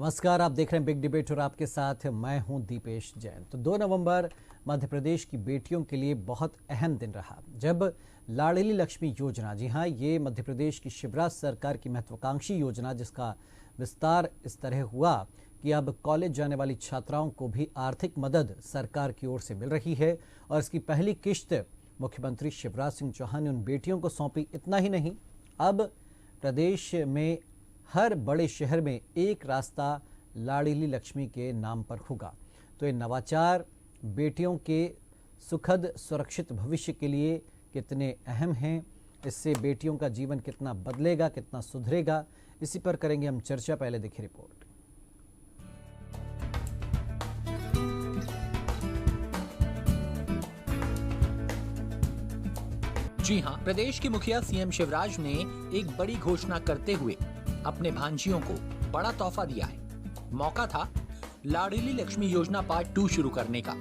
नमस्कार, आप देख रहे हैं बिग डिबेट और आपके साथ मैं हूं दीपेश जैन। तो 2 नवंबर मध्य प्रदेश की बेटियों के लिए बहुत अहम दिन रहा जब लाडली लक्ष्मी योजना, जी हां, ये मध्य प्रदेश की शिवराज सरकार की महत्वाकांक्षी योजना, जिसका विस्तार इस तरह हुआ कि अब कॉलेज जाने वाली छात्राओं को भी आर्थिक मदद सरकार की ओर से मिल रही है। और इसकी पहली किश्त मुख्यमंत्री शिवराज सिंह चौहान ने उन बेटियों को सौंपी। इतना ही नहीं, अब प्रदेश में हर बड़े शहर में एक रास्ता लाडली लक्ष्मी के नाम पर होगा। तो ये नवाचार बेटियों के सुखद सुरक्षित भविष्य के लिए कितने अहम हैं, इससे बेटियों का जीवन कितना बदलेगा, कितना सुधरेगा, इसी पर करेंगे हम चर्चा। पहले देखिए रिपोर्ट। जी हां, प्रदेश के मुखिया सीएम शिवराज ने एक बड़ी घोषणा करते हुए अपने भांजियों को बड़ा तोहफा दिया है। मौका था लाडली लक्ष्मी योजना पार्ट 2 शुरू करने का।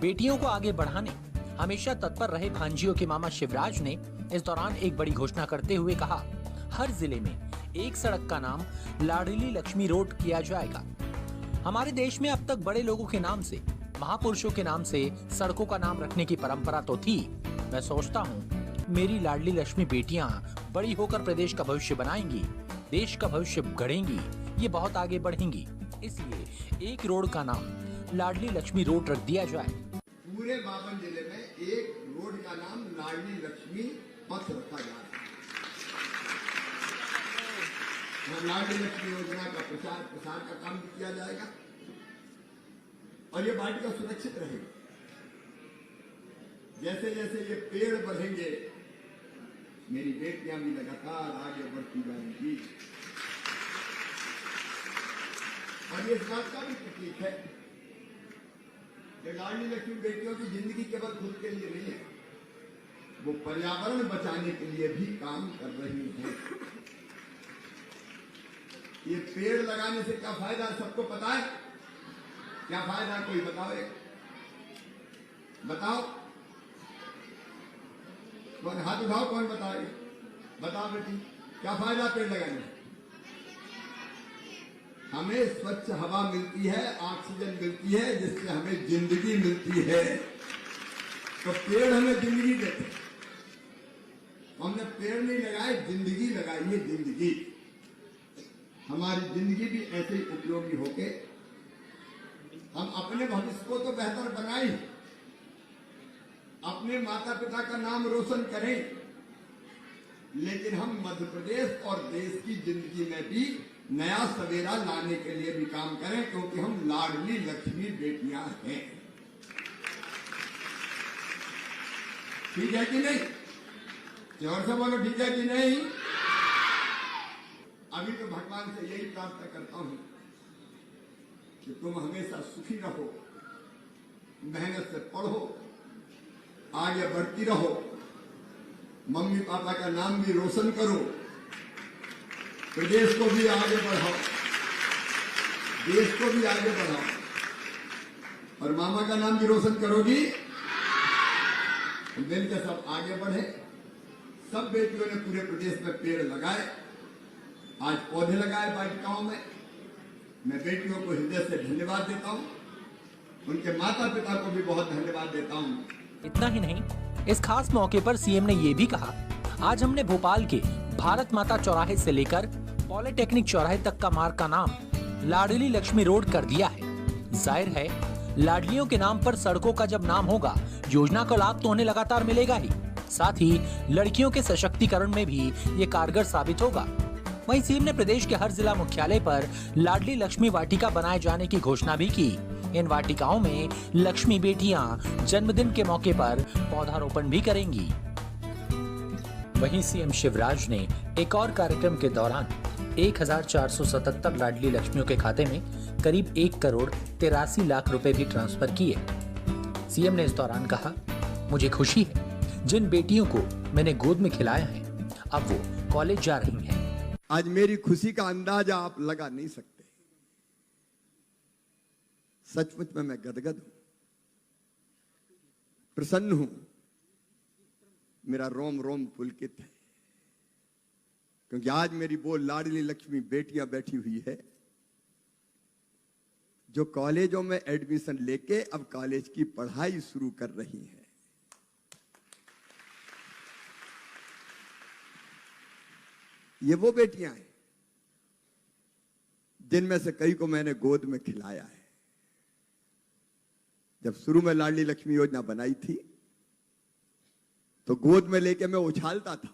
बेटियों को आगे बढ़ाने हमेशा तत्पर रहे भांजियों के मामा शिवराज ने इस दौरान एक बड़ी घोषणा करते हुए कहा, हर जिले में एक सड़क का नाम लाडली लक्ष्मी रोड किया जाएगा। हमारे देश में अब तक बड़े लोगों के नाम से, महापुरुषों के नाम से सड़कों का नाम रखने की परंपरा तो थी। मैं सोचता हूँ मेरी लाडली लक्ष्मी बेटियां बड़ी होकर प्रदेश का भविष्य बनाएंगी, देश का भविष्य गढ़ेंगी, ये बहुत आगे बढ़ेंगी। इसलिए एक रोड का नाम लाडली लक्ष्मी रोड रख दिया जाए। पूरे 52 जिले में एक रोड का नाम लाडली लक्ष्मी पथ रखा जा रहा है। लाडली लक्ष्मी योजना का प्रचार प्रसार का काम भी किया जाएगा और ये वाटिका सुरक्षित रहेगी। जैसे जैसे ये पेड़ बढ़ेंगे, मेरी बेटियां भी लगातार आगे बढ़ती जाएंगी। और ये इस बात का भी प्रतीक है कि लाडली लक्ष्मी बेटियों की जिंदगी केवल खुद के लिए नहीं है, वो पर्यावरण बचाने के लिए भी काम कर रही है। ये पेड़ लगाने से क्या फायदा है, सबको पता है? क्या फायदा है, कोई बताओ? बताओ, कौन हाथ उठाओ, कौन बताओ? बताओ बेटी, क्या फायदा पेड़ लगाने? हमें स्वच्छ हवा मिलती है, ऑक्सीजन मिलती है, जिससे हमें जिंदगी मिलती है। तो पेड़ हमें जिंदगी देते। हमने पेड़ नहीं लगाए, जिंदगी लगाई है। जिंदगी, हमारी जिंदगी भी ऐसे ही उपयोगी होके हम अपने भविष्य को तो बेहतर बनाए, अपने माता पिता का नाम रोशन करें, लेकिन हम मध्य प्रदेश और देश की जिंदगी में भी नया सवेरा लाने के लिए भी काम करें, क्योंकि हम लाडली लक्ष्मी बेटियां हैं। ठीक है कि नहीं? जोर से बोलो, ठीक है कि नहीं? अभी तो भगवान से यही प्रार्थना करता हूं कि तुम हमेशा सुखी रहो, मेहनत से पढ़ो, आगे बढ़ती रहो, मम्मी पापा का नाम भी रोशन करो, प्रदेश को भी आगे बढ़ाओ, देश को भी आगे बढ़ाओ। और मामा का नाम भी रोशन करोगी, मिलकर सब आगे बढ़े। सब बेटियों ने पूरे प्रदेश में पेड़ लगाए, आज पौधे लगाए वाटिकाओं में। मैं बेटियों को हृदय से धन्यवाद देता हूं, उनके माता पिता को भी बहुत धन्यवाद देता हूं। इतना ही नहीं, इस खास मौके पर सीएम ने ये भी कहा, आज हमने भोपाल के भारत माता चौराहे से लेकर पॉलिटेक्निक चौराहे तक का मार्ग का नाम लाडली लक्ष्मी रोड कर दिया है। जाहिर है, लाडलियों के नाम पर सड़कों का जब नाम होगा, योजना का लाभ तो उन्हें लगातार मिलेगा ही, साथ ही लड़कियों के सशक्तिकरण में भी ये कारगर साबित होगा। वहीं सीएम ने प्रदेश के हर जिला मुख्यालय पर लाडली लक्ष्मी वाटिका बनाए जाने की घोषणा भी की। इन वाटिकाओं में लक्ष्मी बेटियां जन्मदिन के मौके पर पौधारोपण भी करेंगी। वहीं सीएम शिवराज ने एक और कार्यक्रम के दौरान 1477 लाडली लक्ष्मियों के खाते में करीब 1,83,00,000 रुपए भी ट्रांसफर किए। सीएम ने इस दौरान कहा, मुझे खुशी है, जिन बेटियों को मैंने गोद में खिलाया है, अब वो कॉलेज जा रही हैं। आज मेरी खुशी का अंदाजा आप लगा नहीं सकते। सचमुच में मैं गदगद हूं, प्रसन्न हूं, मेरा रोम रोम पुलकित है, क्योंकि आज मेरी वो लाडली लक्ष्मी बेटियां बैठी हुई है जो कॉलेजों में एडमिशन लेके अब कॉलेज की पढ़ाई शुरू कर रही हैं। ये वो बेटियां हैं जिनमें से कई को मैंने गोद में खिलाया है। जब शुरू में लाडली लक्ष्मी योजना बनाई थी तो गोद में लेके मैं उछालता था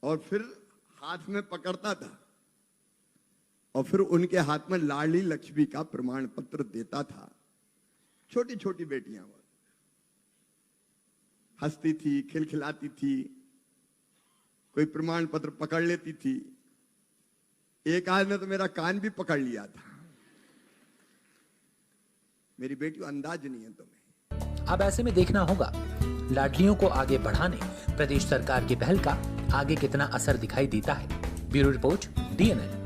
और फिर हाथ में पकड़ता था और फिर उनके हाथ में लाडली लक्ष्मी का प्रमाण पत्र देता था। छोटी छोटी बेटियां हंसती थी, खिलखिलाती थी, कोई प्रमाण पत्र पकड़ लेती थी। एक आदमी ने तो मेरा कान भी पकड़ लिया था। मेरी बेटी अंदाज नहीं है तुम्हें। अब ऐसे में देखना होगा लाडलियों को आगे बढ़ाने प्रदेश सरकार की पहल का आगे कितना असर दिखाई देता है। Bureau report, DNN।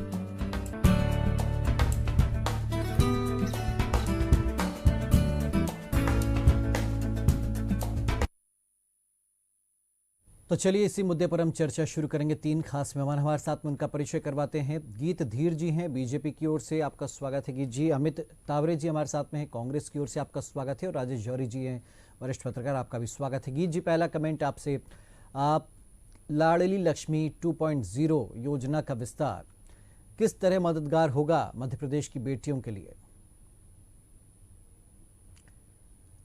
तो चलिए इसी मुद्दे पर हम चर्चा शुरू करेंगे। 3 खास मेहमान हमारे साथ में, उनका परिचय करवाते हैं। गीत धीर जी हैं, बीजेपी की ओर से आपका स्वागत है गीत जी। अमित तावरे जी हमारे साथ में हैं, कांग्रेस की ओर से आपका स्वागत है। और राजेश जौहरी जी हैं, वरिष्ठ पत्रकार, आपका भी स्वागत है। गीत जी, पहला कमेंट आपसे, आप लाडली लक्ष्मी 2.0 योजना का विस्तार किस तरह मददगार होगा मध्य प्रदेश की बेटियों के लिए?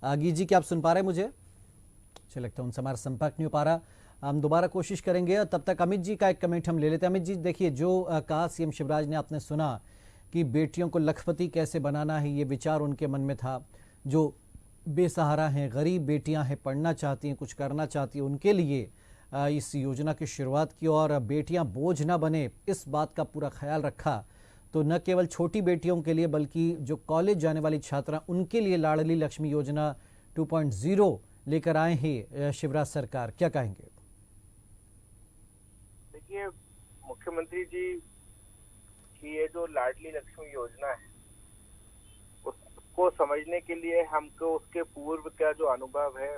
गीत जी, क्या आप सुन पा रहे हैं मुझे? अच्छा, लगता है उनसे हमारा संपर्क नहीं हो पा रहा। हम दोबारा कोशिश करेंगे। तब तक अमित जी का एक कमेंट हम ले लेते हैं। अमित जी, देखिए, जो कहा सीएम शिवराज ने, आपने सुना कि बेटियों को लखपति कैसे बनाना है, ये विचार उनके मन में था। जो बेसहारा हैं, गरीब बेटियां हैं, पढ़ना चाहती हैं, कुछ करना चाहती हैं, उनके लिए इस योजना की शुरुआत की और बेटियां बोझ ना बने, इस बात का पूरा ख्याल रखा। तो न केवल छोटी बेटियों के लिए बल्कि जो कॉलेज जाने वाली छात्रा, उनके लिए लाडली लक्ष्मी योजना 2.0 लेकर आए हैं शिवराज सरकार। क्या कहेंगे? देखिए, मुख्यमंत्री जी की ये जो लाडली लक्ष्मी योजना है, उसको समझने के लिए हमको उसके पूर्व का जो अनुभव है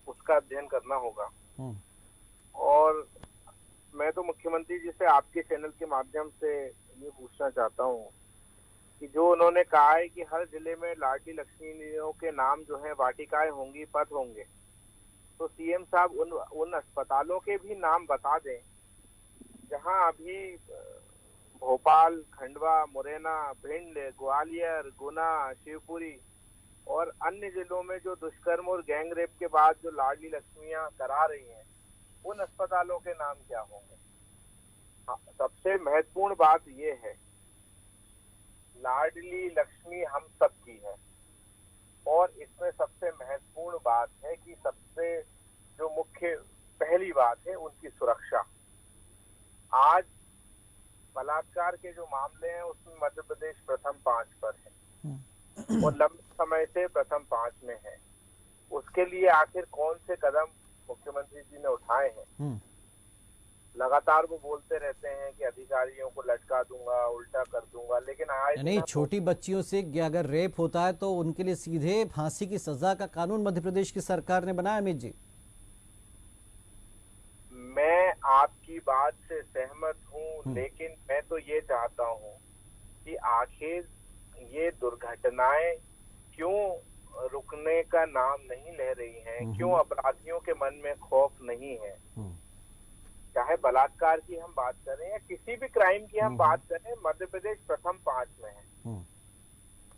उसका अध्ययन करना होगा। और मैं तो मुख्यमंत्री जी से आपके चैनल के माध्यम से ये पूछना चाहता हूँ कि जो उन्होंने कहा है कि हर जिले में लाडली लक्ष्मियों के नाम जो है वाटिकाएं होंगी, पद होंगे, तो सीएम साहब उन अस्पतालों के भी नाम बता दें जहां अभी भोपाल, खंडवा, मुरैना, भिंड, ग्वालियर, गुना, शिवपुरी और अन्य जिलों में जो दुष्कर्म और गैंग रेप के बाद जो लाडली लक्ष्मियां करा रही हैं, उन अस्पतालों के नाम क्या होंगे। सबसे महत्वपूर्ण बात ये है, लाडली लक्ष्मी हम सब की है और इसमें सबसे महत्वपूर्ण बात है कि सबसे जो मुख्य पहली बात है उनकी सुरक्षा। आज बलात्कार के जो मामले हैं उसमें मध्य प्रदेश प्रथम 5 पर है और लंबे समय से प्रथम 5 में है। उसके लिए आखिर कौन से कदम मुख्यमंत्री जी ने उठाए हैं? लगातार वो बोलते रहते हैं कि अधिकारियों को लटका दूंगा, उल्टा कर दूंगा, लेकिन आज नहीं, छोटी बच्चियों से अगर रेप होता है तो उनके लिए सीधे फांसी की सजा का कानून मध्य प्रदेश की सरकार ने बनाया। अमित जी, मैं आपकी बात से सहमत हूँ, लेकिन मैं तो ये चाहता हूँ कि आखिर ये दुर्घटनाएं क्यों रुकने का नाम नहीं ले रही हैं, क्यों अपराधियों के मन में खौफ नहीं है। चाहे बलात्कार की हम बात करें या किसी भी क्राइम की हम बात करें, मध्य प्रदेश प्रथम 5 में है।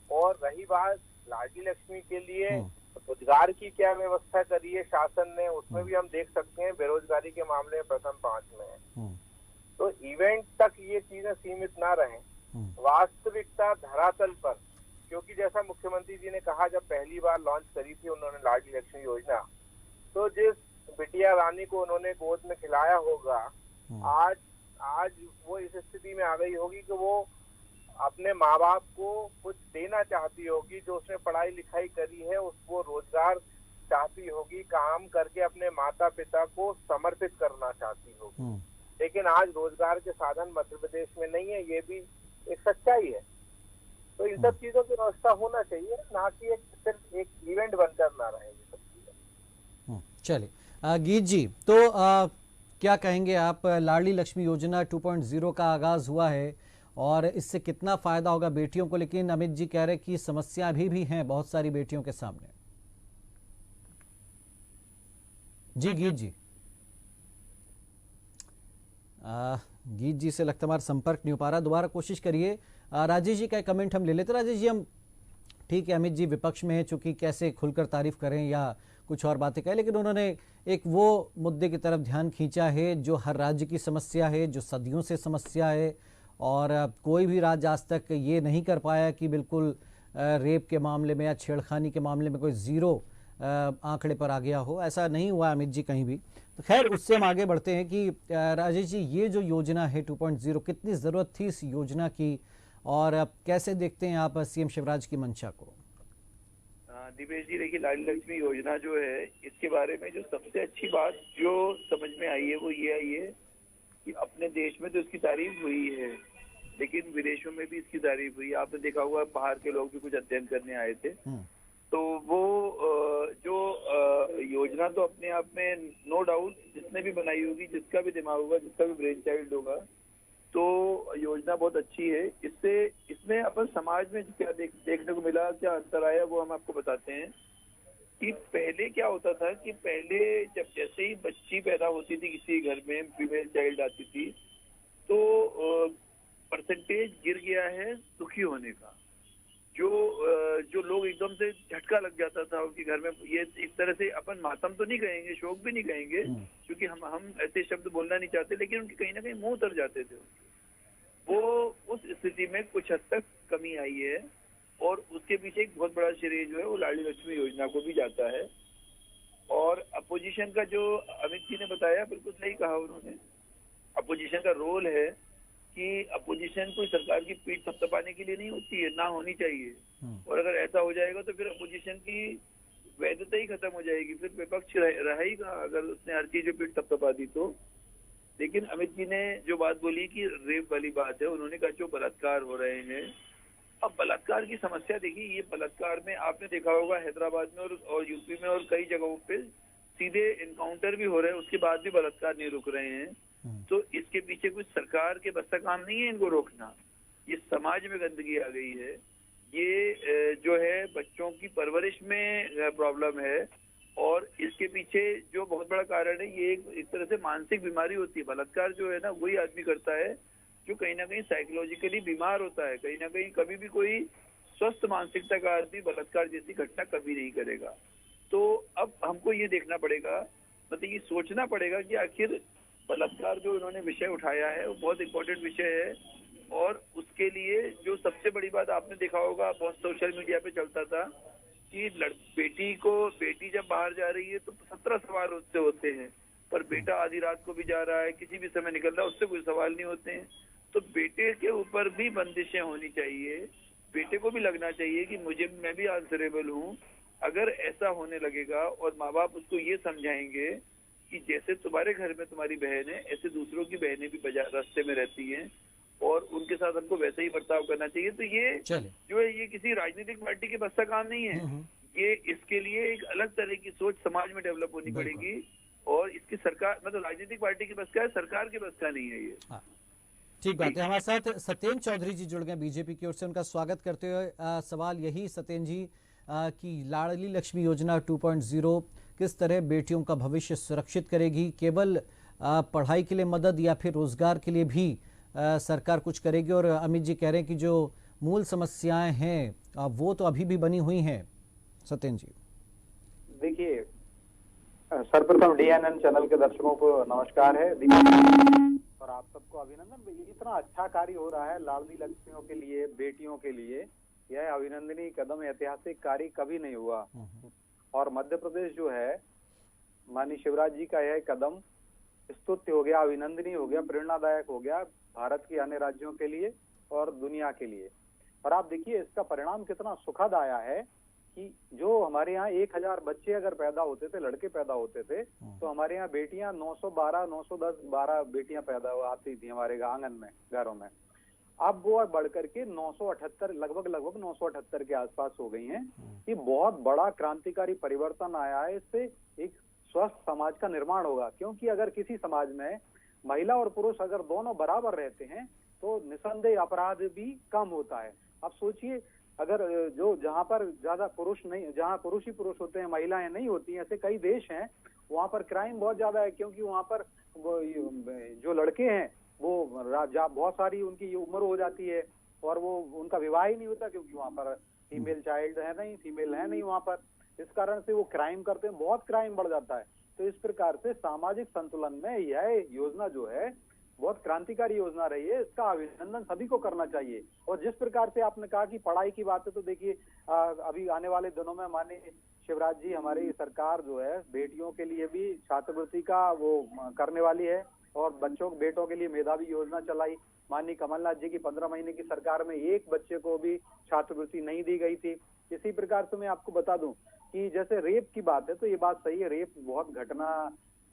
और रही बात लाडली लक्ष्मी के लिए रोजगार की क्या व्यवस्था करी है शासन ने, उसमें भी हम देख सकते हैं बेरोजगारी के मामले में प्रथम 5 में है। तो इवेंट तक ये चीजें सीमित ना रहें, वास्तविकता धरातल पर, क्योंकि जैसा मुख्यमंत्री जी ने कहा जब पहली बार लॉन्च करी थी उन्होंने लाडली लक्ष्मी योजना, तो जिस बिटिया रानी को उन्होंने गोद में खिलाया होगा, आज वो इस स्थिति में आ गई होगी कि वो अपने माँ बाप को कुछ देना चाहती होगी, जो उसने पढ़ाई लिखाई करी है उसको रोजगार चाहती होगी, काम करके अपने माता पिता को समर्पित करना चाहती होगी। लेकिन आज रोजगार के साधन मध्य प्रदेश में नहीं है, ये भी एक सच्चाई है। तो इन सब चीजों की व्यवस्था होना चाहिए, ना कि सिर्फ एक इवेंट बनकर ना रहे ये सब चीजें। चलिए गीत जी, तो क्या कहेंगे आप? लाडली लक्ष्मी योजना 2.0 का आगाज हुआ है और इससे कितना फायदा होगा बेटियों को, लेकिन अमित जी कह रहे कि समस्या अभी भी हैं बहुत सारी बेटियों के सामने। जी गीत जी, गीत जी से लगता हमारा संपर्क नहीं हो पा रहा, दोबारा कोशिश करिए। राजेश जी का एक कमेंट हम ले लेते। राजेश जी, हम ठीक है अमित जी विपक्ष में है, चूंकि कैसे खुलकर तारीफ करें या कुछ और बातें कहें, लेकिन उन्होंने एक वो मुद्दे की तरफ ध्यान खींचा है जो हर राज्य की समस्या है, जो सदियों से समस्या है, और कोई भी राज्य आज तक ये नहीं कर पाया कि बिल्कुल रेप के मामले में या छेड़खानी के मामले में कोई जीरो आंकड़े पर आ गया हो। ऐसा नहीं हुआ अमित जी कहीं भी। तो खैर उससे हम आगे बढ़ते हैं कि राजेश जी, ये जो योजना है 2.0, कितनी ज़रूरत थी इस योजना की, और कैसे देखते हैं आप सीएम शिवराज की मंशा को? दिपेश जी, देखिए लाडली लक्ष्मी योजना जो है, इसके बारे में जो सबसे अच्छी बात जो समझ में आई है वो ये आई है कि अपने देश में तो इसकी तारीफ हुई है, लेकिन विदेशों में भी इसकी तारीफ हुई। आपने देखा हुआ बाहर के लोग भी कुछ अध्ययन करने आए थे, तो वो जो योजना तो अपने आप में नो डाउट जिसने भी बनाई होगी, जिसका भी दिमाग होगा, जिसका भी ब्रेन चाइल्ड होगा, तो योजना बहुत अच्छी है। इसमें अपन समाज में क्या देखने को मिला, क्या अंतर आया, वो हम आपको बताते हैं। कि पहले क्या होता था कि पहले जब जैसे ही बच्ची पैदा होती थी किसी घर में, फीमेल चाइल्ड आती थी, तो परसेंटेज गिर गया है दुखी होने का। जो लोग एकदम से झटका लग जाता था उनके घर में, ये इस तरह से अपन मातम तो नहीं कहेंगे, शोक भी नहीं कहेंगे, क्योंकि हम ऐसे शब्द बोलना नहीं चाहते, लेकिन उनके कहीं ना कहीं मुंह उतर जाते थे। वो उस स्थिति में कुछ हद तक कमी आई है, और उसके पीछे एक बहुत बड़ा श्रेय जो है वो लाडली लक्ष्मी योजना को भी जाता है। और अपोजिशन का जो अमित जी ने बताया, बिल्कुल सही कहा उन्होंने। अपोजिशन का रोल है कि अपोजिशन कोई सरकार की पीठ थपथपाने के लिए नहीं होती है, ना होनी चाहिए। और अगर ऐसा हो जाएगा तो फिर अपोजिशन की वैधता ही खत्म हो जाएगी, फिर विपक्ष रहेगा अगर उसने हर चीज पीठ थपथपा दी तो। लेकिन अमित जी ने जो बात बोली कि रेप वाली बात है, उन्होंने कहा जो बलात्कार हो रहे हैं, अब बलात्कार की समस्या देखिए, ये बलात्कार में आपने देखा होगा हैदराबाद में और यूपी में और कई जगहों पे सीधे इनकाउंटर भी हो रहे हैं, उसके बाद भी बलात्कार नहीं रुक रहे हैं। तो इसके पीछे कुछ सरकार के बस का काम नहीं है इनको रोकना, ये समाज में गंदगी आ गई है, ये जो है बच्चों की परवरिश में प्रॉब्लम है, और इसके पीछे जो बहुत बड़ा कारण है ये एक तरह से मानसिक बीमारी होती है। बलात्कार जो है ना वही आदमी करता है जो कहीं ना कहीं साइकोलॉजिकली बीमार होता है, कहीं ना कहीं कभी भी कोई स्वस्थ मानसिकता का आदमी बलात्कार जैसी घटना कभी नहीं करेगा। तो अब हमको ये देखना पड़ेगा, मतलब ये सोचना पड़ेगा कि आखिर बलात्कार जो उन्होंने विषय उठाया है वो बहुत इंपॉर्टेंट विषय है, और उसके लिए जो सबसे बड़ी बात आपने देखा होगा, बहुत सोशल मीडिया पे चलता था कि बेटी जब बाहर जा रही है तो 17 सवाल उससे होते हैं, पर बेटा आधी रात को भी जा रहा है, किसी भी समय निकल रहा है, उससे कोई सवाल नहीं होते हैं। तो बेटे के ऊपर भी बंदिशें होनी चाहिए, बेटे को भी लगना चाहिए कि मैं भी आंसरेबल हूँ। अगर ऐसा होने लगेगा और माँ बाप उसको ये समझाएंगे कि जैसे तुम्हारे घर में तुम्हारी बहन है, ऐसे दूसरों की बहनें भी बाजार रास्ते में रहती हैं, और उनके साथ हमको वैसे ही बर्ताव करना चाहिए। तो ये जो है ये किसी राजनीतिक पार्टी के बस का काम नहीं है, ये इसके लिए एक अलग तरह की सोच समाज में डेवलप होनी पड़ेगी, और इसकी सरकार, मतलब राजनीतिक पार्टी की बस का है, सरकार के बस का नहीं है ये। ठीक बात है। हमारे साथ सत्येंद्र चौधरी जी जुड़ गए बीजेपी की ओर से, उनका स्वागत करते हुए सवाल यही सत्येंद्र जी कि लाडली लक्ष्मी योजना 2.0 किस तरह बेटियों का भविष्य सुरक्षित करेगी, केवल पढ़ाई के लिए मदद या फिर रोजगार के लिए भी सरकार कुछ करेगी? और अमित जी कह रहे हैं कि जो मूल समस्याएं हैं वो तो अभी भी बनी हुई हैं। सत्येंद्र जी देखिए, सर्वप्रथम DNN चैनल के दर्शकों को नमस्कार है और आप सबको अभिनंदन। इतना अच्छा कार्य हो रहा है लाडली लक्ष्मियों के लिए, बेटियों के लिए, यह अभिनंदनीय कदम, ऐतिहासिक कार्य कभी नहीं हुआ। और मध्य प्रदेश जो है, माननीय शिवराज जी का यह कदम स्तुत्य हो गया, अभिनंदनीय हो गया, प्रेरणादायक हो गया भारत के अन्य राज्यों के लिए और दुनिया के लिए। और आप देखिए इसका परिणाम कितना सुखद आया है कि जो हमारे यहाँ 1000 बच्चे अगर पैदा होते थे, लड़के पैदा होते थे, तो हमारे यहाँ बेटियां 912, 910, 12 बेटियां पैदा आती थी हमारे आंगन में, घरों में। अब वो बढ़ करके 978, लगभग 978 के आसपास हो गई हैं। ये बहुत बड़ा क्रांतिकारी परिवर्तन आया है, इससे एक स्वस्थ समाज का निर्माण होगा। क्योंकि अगर किसी समाज में महिला और पुरुष अगर दोनों बराबर रहते हैं तो निसंदेह अपराध भी कम होता है। अब सोचिए, अगर जो जहाँ पर ज्यादा पुरुष नहीं, जहाँ पुरुष ही पुरुष होते हैं, महिलाएं नहीं होती हैं, ऐसे कई देश हैं वहाँ पर क्राइम बहुत ज्यादा है, क्योंकि वहाँ पर जो लड़के हैं वो बहुत सारी उनकी उम्र हो जाती है और वो उनका विवाह ही नहीं होता, क्योंकि वहाँ पर फीमेल चाइल्ड है नहीं, फीमेल है नहीं वहाँ पर। इस कारण से वो क्राइम करते हैं, बहुत क्राइम बढ़ जाता है। तो इस प्रकार से सामाजिक संतुलन में यह योजना जो है बहुत क्रांतिकारी योजना रही है, इसका अभिनंदन सभी को करना चाहिए। और जिस प्रकार से आपने कहा कि पढ़ाई की बात है, तो देखिए अभी आने वाले दिनों में माननीय शिवराज जी, हमारी सरकार जो है बेटियों के लिए भी छात्रवृत्ति का वो करने वाली है और बेटों के लिए मेधावी योजना चलाई। माननीय कमलनाथ जी की 15 महीने की सरकार में एक बच्चे को भी छात्रवृत्ति नहीं दी गई थी। इसी प्रकार से मैं आपको बता दूं कि जैसे रेप की बात है, तो ये बात सही है, रेप बहुत घटना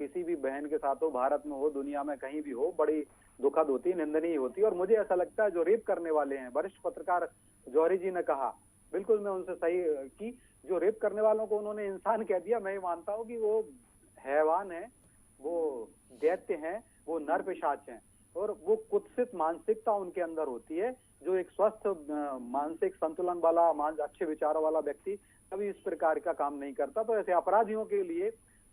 किसी भी बहन के साथ हो, भारत में हो, दुनिया में कहीं भी हो, बड़ी दुखद होती है, निंदनीय होती है। और मुझे ऐसा लगता है जो रेप करने वाले हैं, वरिष्ठ पत्रकार जौहरी जी ने कहा, बिल्कुल मैं उनसे सही कि जो रेप करने वालों को उन्होंने इंसान कह दिया। मैं मानता हूँ कि वो हैवान है, वो दैत्य हैं, वो नर पिशाच हैं और वो कुत्सित मानसिकता उनके अंदर होती है। जो एक स्वस्थ मानसिक संतुलन वाला, अच्छे विचारों वाला व्यक्ति कभी इस प्रकार का काम नहीं करता। तो ऐसे अपराधियों के लिए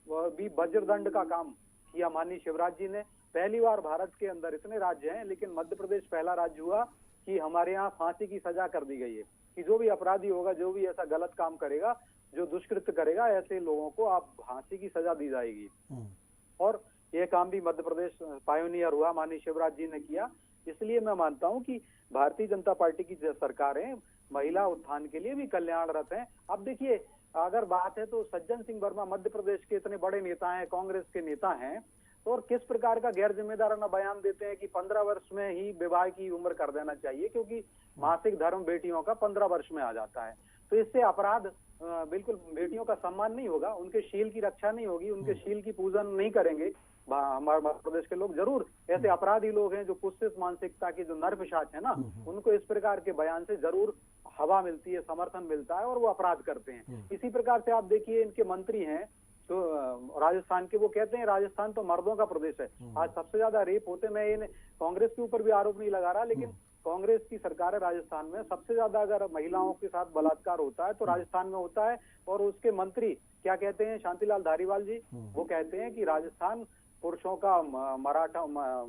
भी वज्रदंड का काम किया माननीय शिवराज जी ने। पहली बार भारत के अंदर, इतने राज्य हैं लेकिन मध्य प्रदेश पहला राज्य हुआ कि हमारे यहाँ फांसी की सजा कर दी गई है कि जो भी अपराधी होगा, जो भी ऐसा गलत काम करेगा, जो दुष्कृत्य करेगा, ऐसे लोगों को आप फांसी की सजा दी जाएगी। और यह काम भी मध्य प्रदेश पायोनियर हुआ, माननीय शिवराज जी ने किया। इसलिए मैं मानता हूं कि भारतीय जनता पार्टी की सरकारें महिला उत्थान के लिए भी कल्याणरत हैं। अब देखिए, अगर बात है तो सज्जन सिंह वर्मा मध्य प्रदेश के इतने बड़े नेता हैं, कांग्रेस के नेता हैं, तो और किस प्रकार का गैर जिम्मेदाराना बयान देते हैं कि 15 वर्ष में ही विवाह की उम्र कर देना चाहिए, क्योंकि मासिक धर्म बेटियों का 15 वर्ष में आ जाता है। तो इससे अपराध, बिल्कुल बेटियों का सम्मान नहीं होगा, उनके शील की रक्षा नहीं होगी, उनके शील की पूजन नहीं करेंगे। हमारे मध्य प्रदेश के लोग जरूर ऐसे अपराधी लोग हैं जो कुत्सित मानसिकता के जो नर पिशाच है ना, उनको इस प्रकार के बयान से जरूर हवा मिलती है, समर्थन मिलता है और वो अपराध करते हैं। इसी प्रकार से आप देखिए, इनके मंत्री हैं तो राजस्थान के, वो कहते हैं राजस्थान तो मर्दों का प्रदेश है, आज सबसे ज्यादा रेप होते। मैं इन कांग्रेस के ऊपर भी आरोप नहीं लगा रहा, लेकिन कांग्रेस की सरकार है राजस्थान में, सबसे ज्यादा अगर महिलाओं के साथ बलात्कार होता है तो राजस्थान में होता है। और उसके मंत्री क्या कहते हैं, शांतिलाल धारीवाल जी, वो कहते हैं कि राजस्थान पुरुषों का,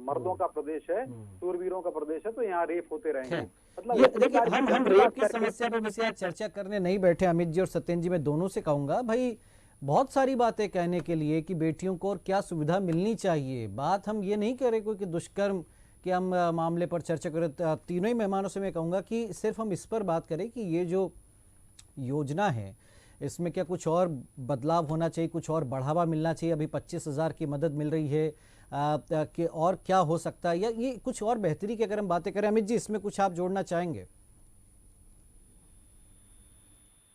मर्दों का प्रदेश है, शूरवीरों का प्रदेश है, तो यहाँ रेप होते रहेंगे। मतलब हम रेप की समस्या पर वैसे चर्चा करने नहीं बैठे अमित जी और सत्येंद्र जी, मैं दोनों से कहूंगा भाई, बहुत सारी बातें कहने के लिए कि बेटियों को और क्या सुविधा मिलनी चाहिए। बात हम ये नहीं कह रहे कोई कि दुष्कर्म के हम मामले पर चर्चा करें। तीनों ही मेहमानों से मैं कहूंगा कि सिर्फ हम इस पर बात करें कि ये जो योजना है इसमें क्या कुछ और बदलाव होना चाहिए, कुछ और बढ़ावा मिलना चाहिए। अभी 25,000 की मदद मिल रही है कि और क्या हो सकता है, या ये कुछ और बेहतरी की अगर हम बातें करें। अमित जी, इसमें कुछ आप जोड़ना चाहेंगे?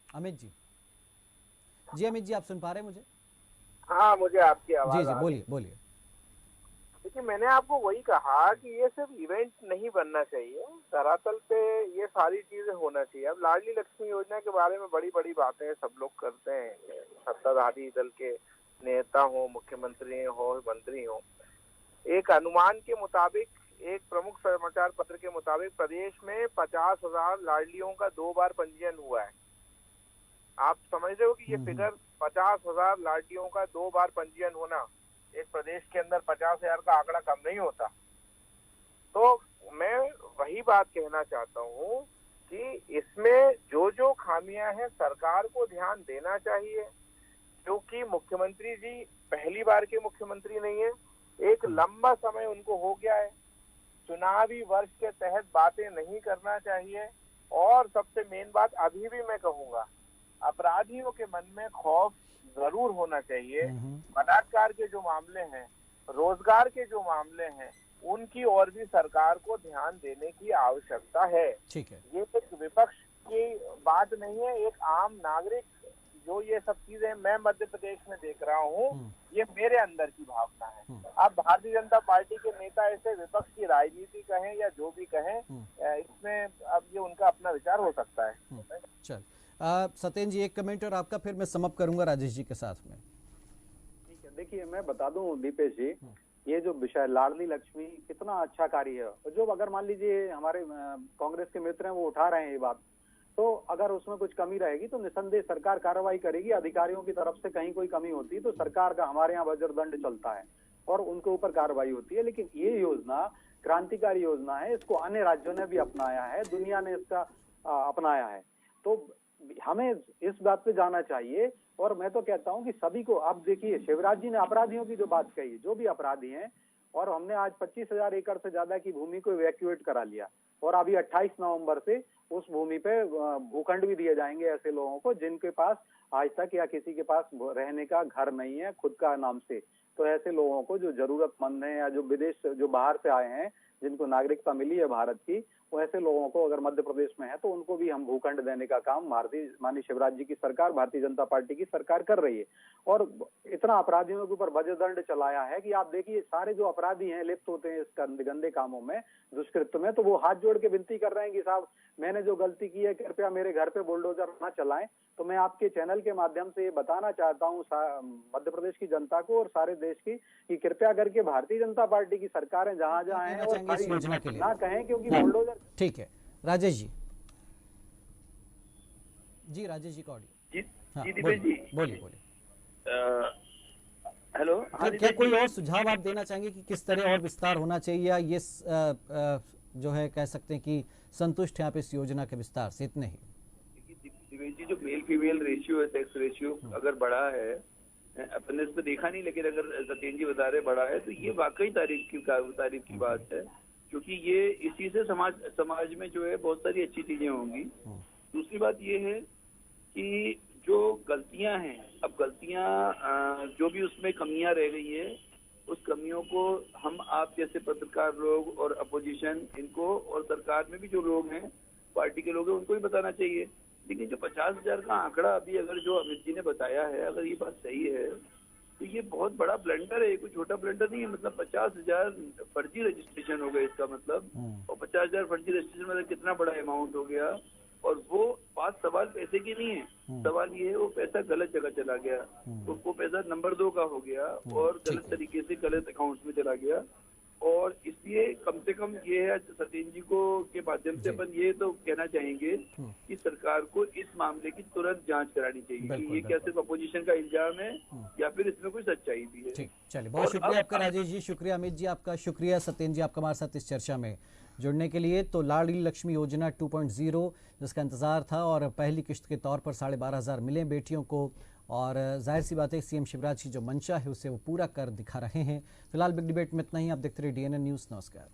अमित जी, अमित जी आप सुन पा रहे हैं मुझे? हाँ, मुझे आपकी आवाज। जी बोलिए बोलिए। देखिए, मैंने आपको वही कहा कि ये सिर्फ इवेंट नहीं बनना चाहिए, धरातल पे ये सारी चीजें होना चाहिए। अब लाडली लक्ष्मी योजना के बारे में बड़ी बड़ी बातें सब लोग करते हैं, सत्ताधारी दल के नेता हो, मुख्यमंत्री हो, मंत्री हो। एक अनुमान के मुताबिक, एक प्रमुख समाचार पत्र के मुताबिक, प्रदेश में 50,000 लाडलियों का 2 बार पंजीयन हुआ है। आप समझ रहे हो कि ये फिगर 50,000 लाडलियों का 2 बार पंजीयन होना, एक प्रदेश के अंदर 50,000 का आंकड़ा कम नहीं होता। तो मैं वही बात कहना चाहता हूँ कि इसमें जो जो खामियां हैं सरकार को ध्यान देना चाहिए, क्योंकि मुख्यमंत्री जी पहली बार के मुख्यमंत्री नहीं है, एक लंबा समय उनको हो गया है। चुनावी वर्ष के तहत बातें नहीं करना चाहिए। और सबसे मेन बात अभी भी मैं कहूंगा, अपराधियों के मन में खौफ जरूर होना चाहिए। बलात्कार के जो मामले हैं, रोजगार के जो मामले हैं, उनकी ओर भी सरकार को ध्यान देने की आवश्यकता है। ठीक है, ये एक विपक्ष की बात नहीं है, एक आम नागरिक जो ये सब चीजें मैं मध्य प्रदेश में देख रहा हूँ, ये मेरे अंदर की भावना है। अब भारतीय जनता पार्टी के नेता ऐसे विपक्ष की राजनीति कहें या जो भी कहें, इसमें अब ये उनका अपना विचार हो सकता है। चल सत्येंद्र जी एक कमेंट और आपका, फिर मैं समाप्त करूंगा राजेश जी के साथ में। ठीक है, देखिए मैं बता दूं दीपेश जी ये जो विषय लाडली लक्ष्मी कितना अच्छा कार्य है, जो अगर मान लीजिए हमारे कांग्रेस के मित्र हैं वो उठा रहे हैं ये बात, तो अगर उसमें कुछ कमी रहेगी तो निसंदेह सरकार कार्रवाई करेगी। अधिकारियों की तरफ से कहीं कोई कमी होती है तो सरकार का, हमारे यहाँ वज्रदंड चलता है और उनके ऊपर कार्रवाई होती है। लेकिन ये योजना क्रांतिकारी योजना है, इसको अन्य राज्यों ने भी अपनाया है, दुनिया ने इसका अपनाया है, तो हमें इस बात पे जाना चाहिए। और मैं तो कहता हूं कि सभी को, आप देखिए शिवराज जी ने अपराधियों की जो बात कही, जो भी अपराधी हैं, और हमने आज 25,000 एकड़ से ज्यादा की भूमि को इवैक्यूएट करा लिया और अभी 28 नवंबर से उस भूमि पे भूखंड भी दिए जाएंगे ऐसे लोगों को जिनके पास आज तक या किसी के पास रहने का घर नहीं है खुद का नाम से। तो ऐसे लोगों को जो जरूरतमंद हैं या जो विदेश, जो बाहर से आए हैं, जिनको नागरिकता मिली है भारत की, वो ऐसे लोगों को अगर मध्य प्रदेश में है तो उनको भी हम भूखंड देने का काम माननीय शिवराज जी की सरकार, भारतीय जनता पार्टी की सरकार कर रही है। और इतना अपराधियों के ऊपर वज्रदंड चलाया है कि आप देखिए सारे जो अपराधी हैं लिप्त होते हैं इस गंदे कामों में, दुष्कृत्य में, तो वो हाथ जोड़ के विनती कर रहे हैं कि साहब मैंने जो गलती की है कृपया मेरे घर पे बुलडोजर ना चलाएं। तो मैं आपके चैनल के माध्यम से ये बताना चाहता हूँ मध्य प्रदेश की जनता को और सारे देश की कि कृपया करके भारतीय जनता पार्टी की सरकारें जहां जहां हैं और ना कहें, क्योंकि बुलडोजर। ठीक है राजेश जी, जी राजेश जी का ऑडियो। जी दिपेश जी बोलिए बोलिए। हेलो, क्या कोई और सुझाव आप देना चाहेंगे कि किस तरह और विस्तार होना चाहिए, या ये जो है कह सकते हैं कि संतुष्ट हैं आप इस योजना के विस्तार से, इतने ही? दिपेश जी, जो मेल फीमेल रेशियो है, सेक्स रेशियो अगर बढ़ा है, अपने इस पे देखा नहीं, लेकिन अगर सत्येंद्र जी बता रहे बढ़ा है, तो ये वाकई तारीफ की बात है, क्योंकि ये इसी से समाज में जो है बहुत सारी अच्छी चीजें होंगी। दूसरी बात ये है कि जो गलतियां हैं, अब गलतियां जो भी उसमें कमियां रह गई है, उस कमियों को हम आप जैसे पत्रकार लोग और अपोजिशन, इनको, और सरकार में भी जो लोग हैं, पार्टी के लोग हैं, उनको भी बताना चाहिए। लेकिन जो 50,000 का आंकड़ा अभी अगर जो अमित जी ने बताया है, अगर ये बात सही है तो ये बहुत बड़ा ब्लंडर है, कोई छोटा ब्लंडर नहीं है। मतलब 50,000 फर्जी रजिस्ट्रेशन हो गए इसका मतलब, और 50,000 फर्जी रजिस्ट्रेशन मतलब कितना बड़ा अमाउंट हो गया। और वो बात सवाल पैसे की नहीं है, सवाल ये है वो पैसा गलत जगह चला गया, तो वो पैसा नंबर 2 का हो गया और गलत तरीके से गलत अकाउंट में चला गया। और इसलिए कम से कम ये है, सत्येंद्र जी को के माध्यम से अपन ये तो कहना चाहेंगे कि सरकार को इस मामले की तुरंत जांच करानी चाहिए कि ये क्या सिर्फ अपोजिशन का इल्जाम है या फिर इसमें कोई सच्चाई भी है। ठीक, चलिए, बहुत शुक्रिया आपका राजेश जी, शुक्रिया अमित जी, आपका शुक्रिया सत्येंद्र जी, आपका हमारे साथ इस चर्चा में जुड़ने के लिए। तो लाडली लक्ष्मी योजना 2.0 जिसका इंतजार था, और पहली किश्त के तौर पर 12,500 मिले बेटियों को, और जाहिर सी बात है सीएम शिवराज की जो मंशा है उसे वो पूरा कर दिखा रहे हैं। फिलहाल बिग डिबेट में इतना ही। आप देखते रहिए DNN न्यूज़। नमस्कार।